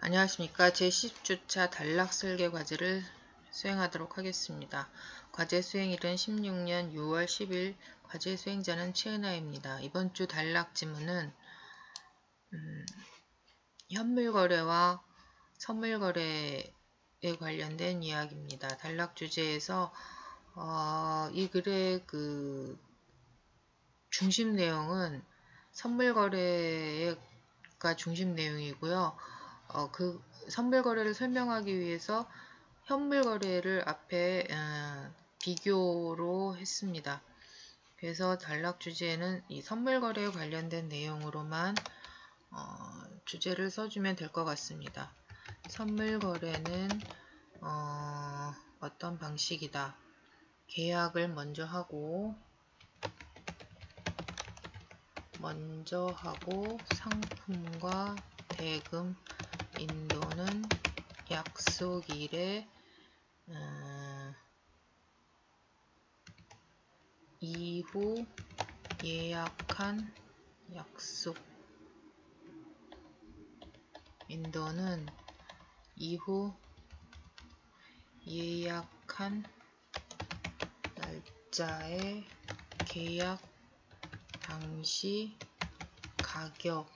안녕하십니까. 제10주차 단락설계 과제를 수행하도록 하겠습니다. 과제 수행일은 16년 6월 10일, 과제 수행자는 최은하입니다. 이번 주 단락 지문은 현물거래와 선물거래에 관련된 이야기입니다. 단락 주제에서 이 글의 중심 내용은 선물거래가 중심 내용이고요. 선물거래를 설명하기 위해서 현물거래를 앞에 비교로 했습니다. 그래서 단락 주제에는 이 선물거래에 관련된 내용으로만 주제를 써주면 될 것 같습니다. 선물거래는 어떤 방식이다. 계약을 먼저 하고 상품과 대금 인도는 약속일에 이후 예약한 약속 인도는 이후 예약한 날짜의 계약 당시 가격으로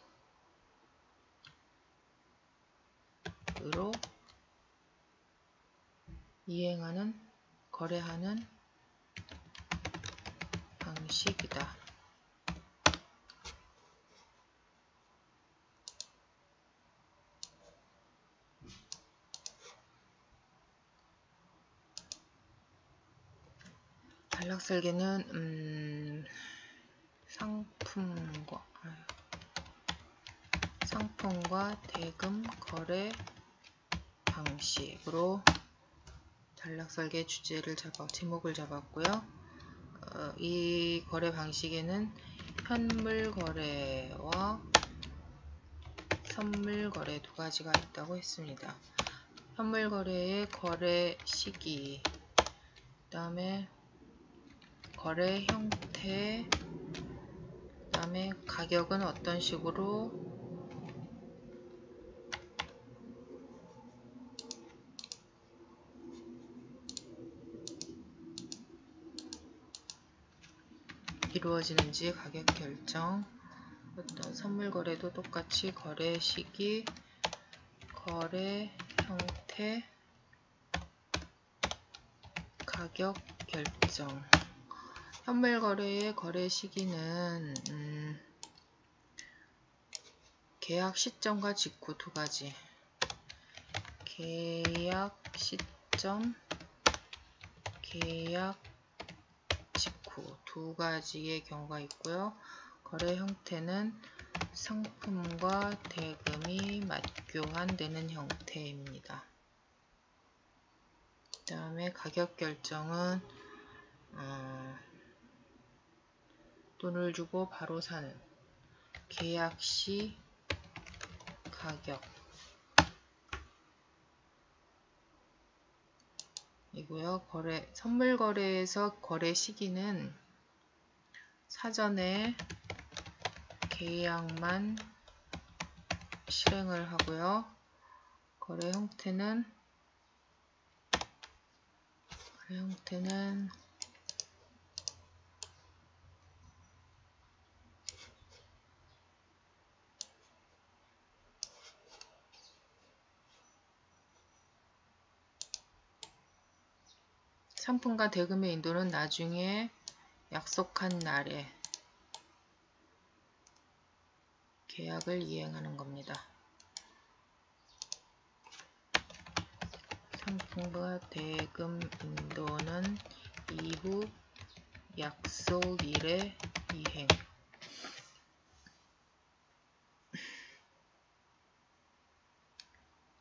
거래하는 방식이다. 단락설계는 상품과 대금 거래 방식으로 단락설계 제목을 잡았고요. 이 거래 방식에는 현물거래와 선물거래 두 가지가 있다고 했습니다. 현물거래의 거래 시기, 그 다음에 거래 형태, 그 다음에 가격은 어떤 식으로 이루어지는지 가격 결정, 어떤 선물거래도 똑같이 거래 시기, 거래 형태, 가격 결정. 현물거래의 거래 시기는 계약 시점과 직후 두 가지. 계약 시점, 계약 직후 두 가지의 경우가 있고요. 거래 형태는 상품과 대금이 맞교환되는 형태입니다. 그 다음에 가격 결정은 돈을 주고 바로 사는 계약 시 가격 이고요. 선물거래에서 거래 시기는 사전에 계약만 실행을 하고요. 거래 형태는 상품과 대금의 인도는 나중에 약속한 날에 계약을 이행하는 겁니다. 상품과 대금 인도는 이후 약속일에 이행.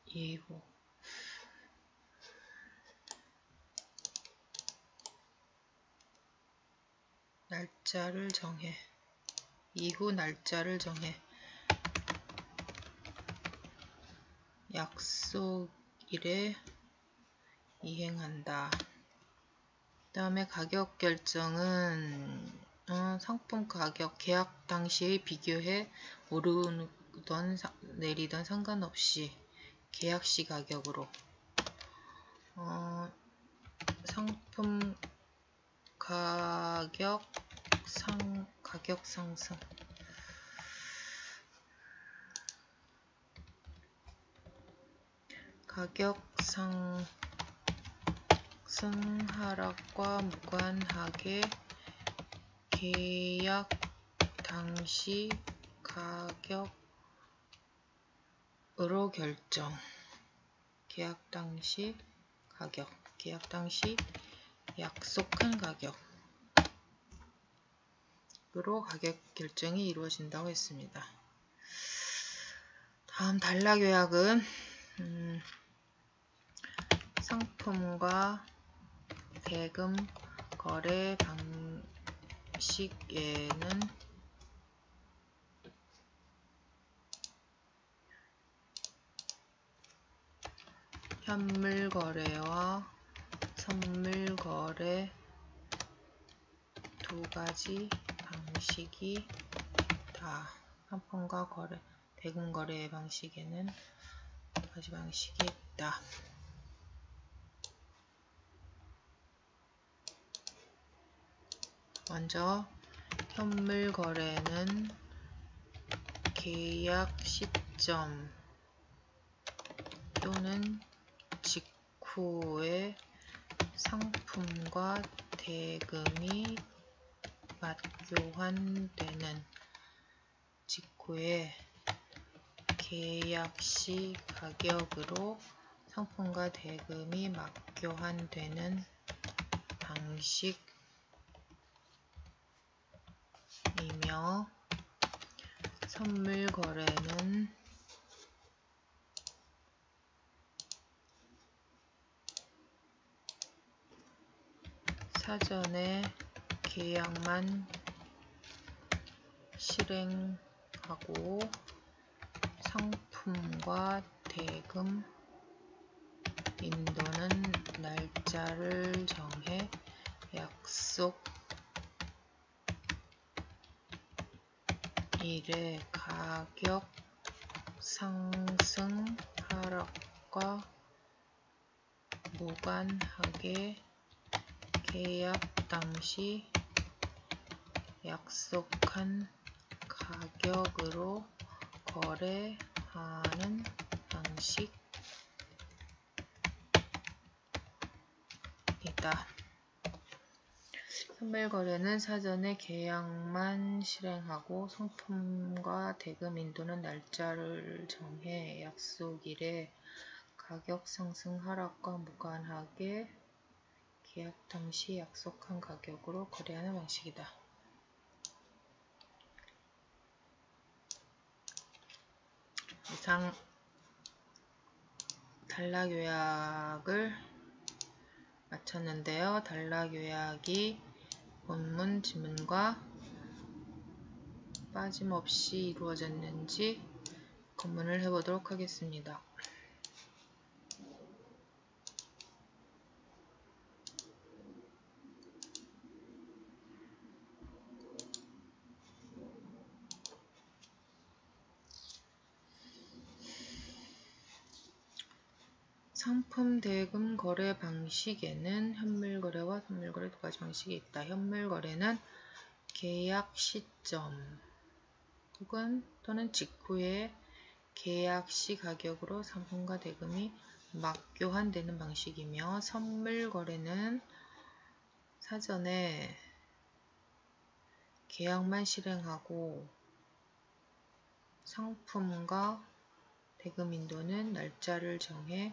이후 날짜를 정해. 이후 날짜를 정해. 약속일에 이행한다. 그 다음에 가격 결정은 상품 가격 계약 당시에 비교해 오르던 내리던 상관없이 계약 시 가격으로 상품 가격 상승 가격 상승 하락과 무관하게 계약 당시 가격으로 결정. 계약 당시 가격, 계약 당시 약속한 가격으로 가격 결정이 이루어진다고 했습니다. 다음 단락 요약은 상품과 대금 거래 방식에는 현물 거래와 선물 거래 두 가지 방식이 있다. 상품과 대금 거래 방식에는 두 가지 방식이 있다. 먼저 현물 거래는 계약 시점 또는 직후에 상품과 대금이 맞교환되는 직후에 계약 시 가격으로 상품과 대금이 맞교환되는 방식이며, 선물 거래는 사전에 계약만 실행하고 상품과 대금 인도는 날짜를 정해 약속일에 가격 상승 하락과 무관하게 계약 당시 약속한 가격으로 거래하는 방식이다. 현물 거래는 사전에 계약만 실행하고 상품과 대금 인도는 날짜를 정해 약속일에 가격 상승 하락과 무관하게 계약 당시 약속한 가격으로 거래하는 방식이다. 이상 단락 요약을 마쳤는데요. 단락 요약이 본문 지문과 빠짐없이 이루어졌는지 검문을 해보도록 하겠습니다. 상품 대금 거래 방식에는 현물 거래와 선물 거래 두 가지 방식이 있다. 현물 거래는 계약 시점 또는 직후에 계약 시 가격으로 상품과 대금이 맞교환되는 방식이며, 선물 거래는 사전에 계약만 실행하고 상품과 대금 인도는 날짜를 정해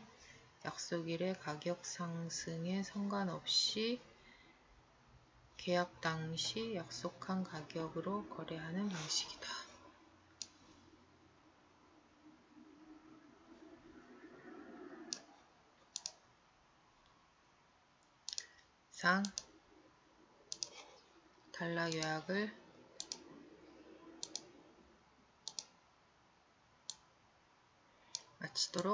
약속일의 가격 상승에 상관없이 계약 당시 약속한 가격으로 거래하는 방식이다. 이상 단락 요약을 마치도록